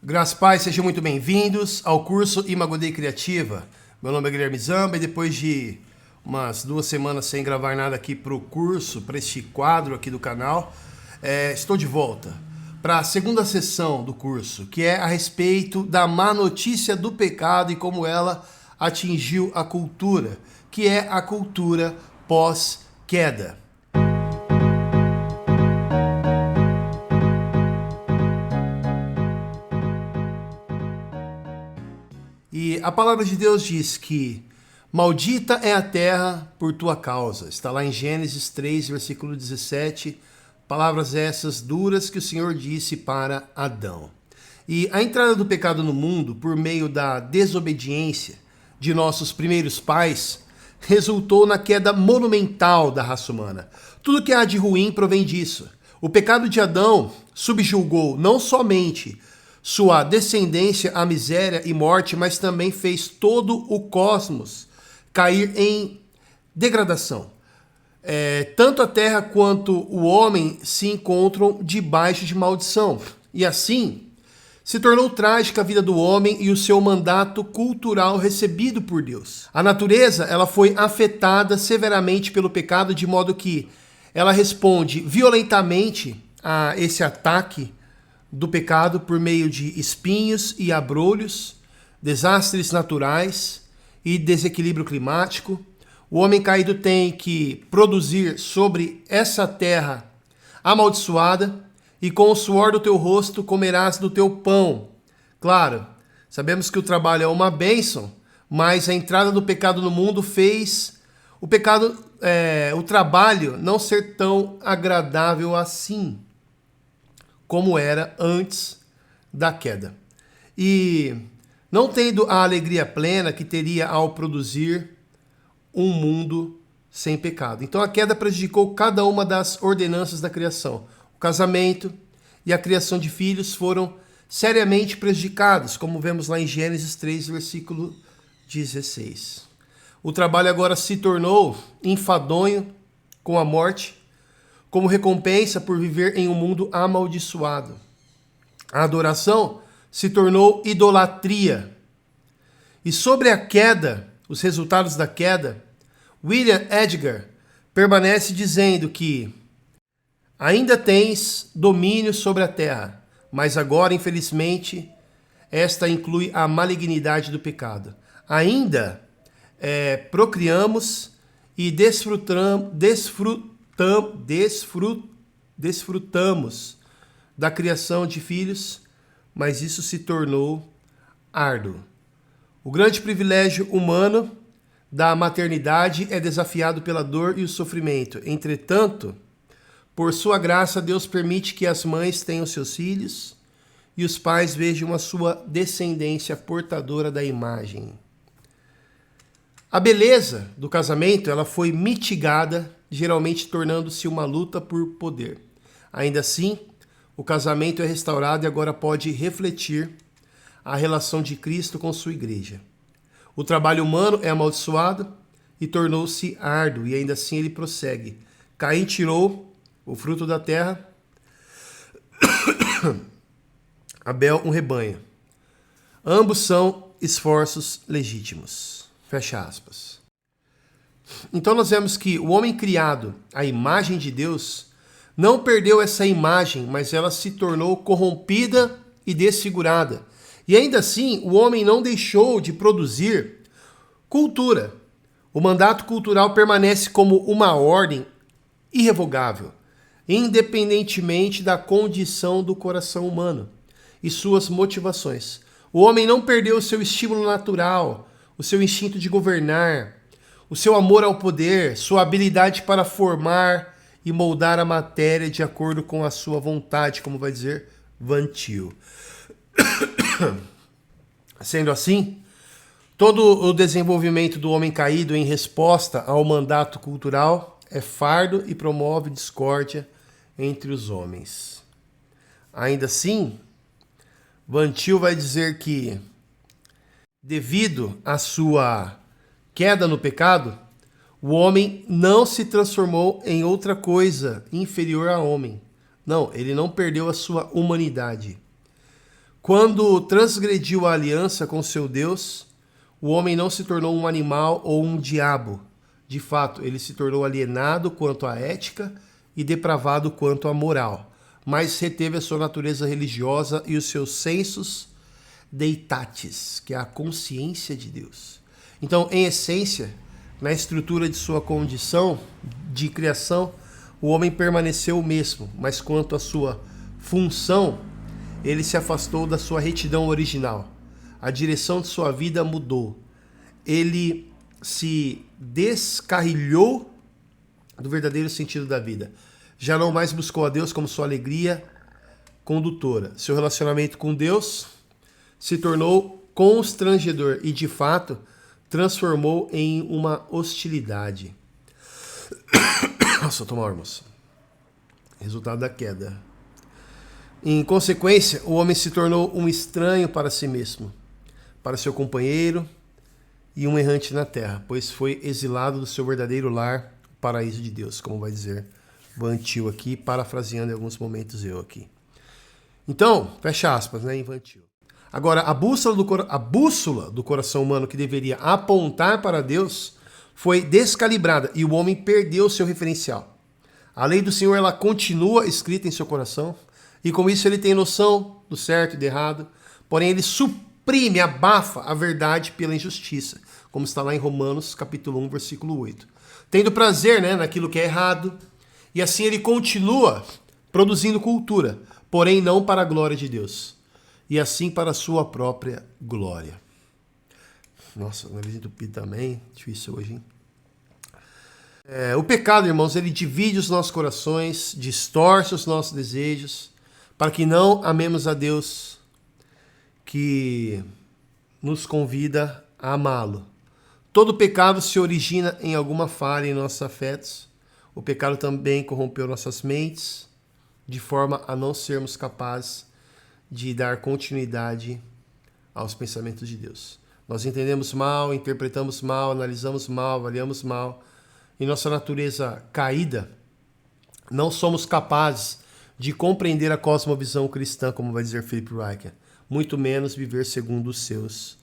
Graças a Paz, sejam muito bem-vindos ao curso Imago Dei Criativa. Meu nome é Guilherme Zamba e depois de umas 2 semanas sem gravar nada aqui para o curso, para este quadro aqui do canal, estou de volta para a segunda sessão do curso, que é a respeito da má notícia do pecado e como ela atingiu a cultura, que é a cultura pós-queda. E a palavra de Deus diz que maldita é a terra por tua causa. Está lá em Gênesis 3, versículo 17. Palavras essas duras que o Senhor disse para Adão. E a entrada do pecado no mundo por meio da desobediência de nossos primeiros pais resultou na queda monumental da raça humana. Tudo que há de ruim provém disso. O pecado de Adão subjugou não somente sua descendência à miséria e morte, mas também fez todo o cosmos cair em degradação. Tanto a terra quanto o homem se encontram debaixo de maldição. E assim, se tornou trágica a vida do homem e o seu mandato cultural recebido por Deus. A natureza, ela foi afetada severamente pelo pecado, de modo que ela responde violentamente a esse ataque do pecado por meio de espinhos e abrolhos, desastres naturais e desequilíbrio climático. O homem caído tem que produzir sobre essa terra amaldiçoada, e com o suor do teu rosto comerás do teu pão. Claro, sabemos que o trabalho é uma bênção, mas a entrada do pecado no mundo fez o trabalho não ser tão agradável assim como era antes da queda. E não tendo a alegria plena que teria ao produzir um mundo sem pecado. Então a queda prejudicou cada uma das ordenanças da criação. O casamento e a criação de filhos foram seriamente prejudicados, como vemos lá em Gênesis 3, versículo 16. O trabalho agora se tornou enfadonho com a morte, como recompensa por viver em um mundo amaldiçoado. A adoração se tornou idolatria. E sobre a queda, os resultados da queda, William Edgar permanece dizendo que ainda tens domínio sobre a terra, mas agora, infelizmente, esta inclui a malignidade do pecado. Ainda procriamos e desfrutamos da criação de filhos, mas isso se tornou árduo. O grande privilégio humano da maternidade é desafiado pela dor e o sofrimento. Entretanto, por sua graça, Deus permite que as mães tenham seus filhos e os pais vejam a sua descendência portadora da imagem. A beleza do casamento, ela foi mitigada, geralmente tornando-se uma luta por poder. Ainda assim, o casamento é restaurado e agora pode refletir a relação de Cristo com sua igreja. O trabalho humano é amaldiçoado e tornou-se árduo, e ainda assim ele prossegue. Caim tirou o fruto da terra, Abel um rebanho. Ambos são esforços legítimos. Fecha aspas. Então nós vemos que o homem criado à imagem de Deus não perdeu essa imagem, mas ela se tornou corrompida e desfigurada. E ainda assim, o homem não deixou de produzir cultura. O mandato cultural permanece como uma ordem irrevogável, independentemente da condição do coração humano e suas motivações. O homem não perdeu o seu estímulo natural, o seu instinto de governar, o seu amor ao poder, sua habilidade para formar e moldar a matéria de acordo com a sua vontade, como vai dizer Van Til. Sendo assim, todo o desenvolvimento do homem caído em resposta ao mandato cultural é fardo e promove discórdia entre os homens. Ainda assim, Van Til vai dizer que, devido à sua queda no pecado, o homem não se transformou em outra coisa inferior a homem. Não, ele não perdeu a sua humanidade. Quando transgrediu a aliança com seu Deus, o homem não se tornou um animal ou um diabo. De fato, ele se tornou alienado quanto à ética e depravado quanto à moral, mas reteve a sua natureza religiosa e os seus sensus deitatis, que é a consciência de Deus. Então, em essência, na estrutura de sua condição de criação, o homem permaneceu o mesmo, mas quanto à sua função, ele se afastou da sua retidão original. A direção de sua vida mudou. Ele se descarrilhou do verdadeiro sentido da vida. Já não mais buscou a Deus como sua alegria condutora. Seu relacionamento com Deus se tornou constrangedor e, de fato, transformou em uma hostilidade. Nossa, tomar moça. Resultado da queda. Em consequência, o homem se tornou um estranho para si mesmo, para seu companheiro e um errante na terra, pois foi exilado do seu verdadeiro lar, o paraíso de Deus, como vai dizer Vantil aqui, parafraseando em alguns momentos eu aqui. Então, fecha aspas, né, Vantil. Agora, a bússola do coração humano que deveria apontar para Deus foi descalibrada e o homem perdeu seu referencial. A lei do Senhor, ela continua escrita em seu coração e com isso ele tem noção do certo e do errado, porém ele suprime, abafa a verdade pela injustiça, como está lá em Romanos capítulo 1, versículo 8. Tendo prazer, né, naquilo que é errado, e assim ele continua produzindo cultura, porém não para a glória de Deus, e assim para a sua própria glória. Nossa, nariz entupido também, difícil hoje, hein? O pecado, irmãos, ele divide os nossos corações, distorce os nossos desejos, para que não amemos a Deus, que nos convida a amá-lo. Todo pecado se origina em alguma falha em nossos afetos. O pecado também corrompeu nossas mentes, de forma a não sermos capazes de dar continuidade aos pensamentos de Deus. Nós entendemos mal, interpretamos mal, analisamos mal, avaliamos mal. Em nossa natureza caída, não somos capazes de compreender a cosmovisão cristã, como vai dizer Philip Ryken, muito menos viver segundo os seus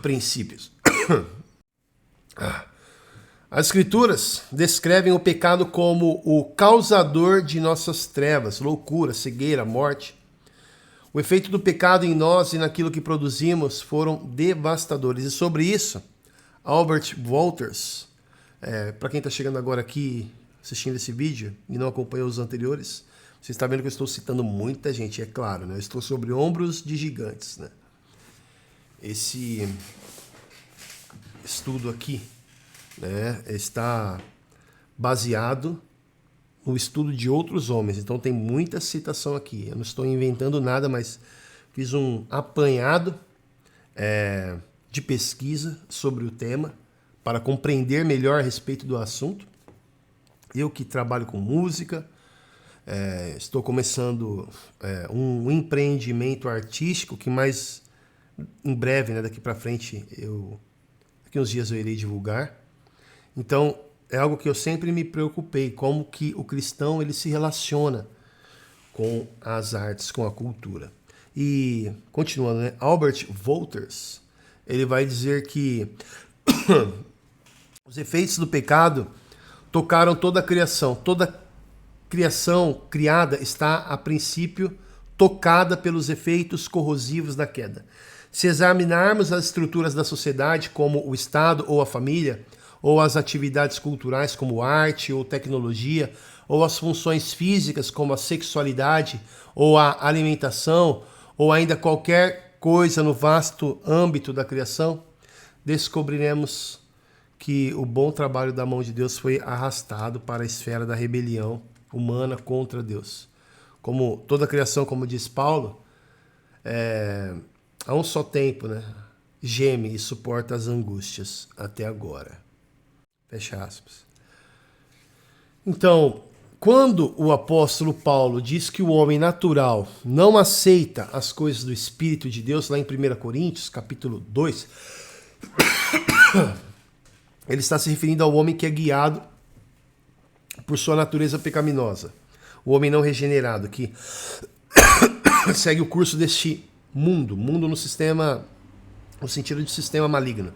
princípios. As Escrituras descrevem o pecado como o causador de nossas trevas, loucura, cegueira, morte. O efeito do pecado em nós e naquilo que produzimos foram devastadores. E sobre isso, Albert Wolters, para quem está chegando agora aqui assistindo esse vídeo e não acompanhou os anteriores, você está vendo que eu estou citando muita gente, é claro, né? Eu estou sobre ombros de gigantes, né? Esse estudo aqui, né, está baseado no estudo de outros homens, então tem muita citação aqui. Eu não estou inventando nada, mas fiz um apanhado de pesquisa sobre o tema para compreender melhor a respeito do assunto. Eu que trabalho com música, estou começando um empreendimento artístico que mais em breve, né, daqui para frente, daqui uns dias eu irei divulgar. Então, é algo que eu sempre me preocupei, como que o cristão ele se relaciona com as artes, com a cultura. E, continuando, né, Albert Wolters, ele vai dizer que os efeitos do pecado tocaram toda a criação. Toda criação criada está, a princípio, tocada pelos efeitos corrosivos da queda. Se examinarmos as estruturas da sociedade, como o Estado ou a família, ou as atividades culturais, como arte ou tecnologia, ou as funções físicas, como a sexualidade ou a alimentação, ou ainda qualquer coisa no vasto âmbito da criação, descobriremos que o bom trabalho da mão de Deus foi arrastado para a esfera da rebelião humana contra Deus. Como toda a criação, como diz Paulo, a um só tempo, né, geme e suporta as angústias até agora. Fecha aspas. Então, quando o apóstolo Paulo diz que o homem natural não aceita as coisas do Espírito de Deus, lá em 1 Coríntios, capítulo 2, ele está se referindo ao homem que é guiado por sua natureza pecaminosa. O homem não regenerado, que segue o curso deste mundo no sistema, no sentido de sistema maligno.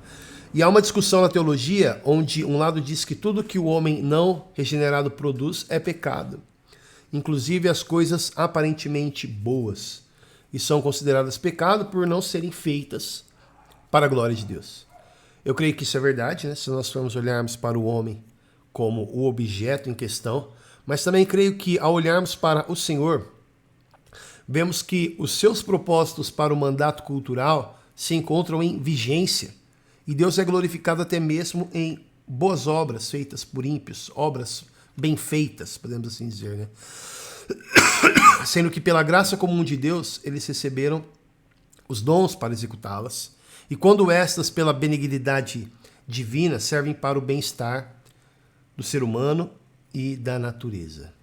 E há uma discussão na teologia onde um lado diz que tudo que o homem não regenerado produz é pecado, inclusive as coisas aparentemente boas, e são consideradas pecado por não serem feitas para a glória de Deus. Eu creio que isso é verdade, né? Se nós formos olharmos para o homem como o objeto em questão, mas também creio que ao olharmos para o Senhor, vemos que os seus propósitos para o mandato cultural se encontram em vigência. E Deus é glorificado até mesmo em boas obras feitas por ímpios, obras bem feitas, podemos assim dizer, né? Sendo que pela graça comum de Deus, eles receberam os dons para executá-las. E quando estas, pela benignidade divina, servem para o bem-estar do ser humano e da natureza.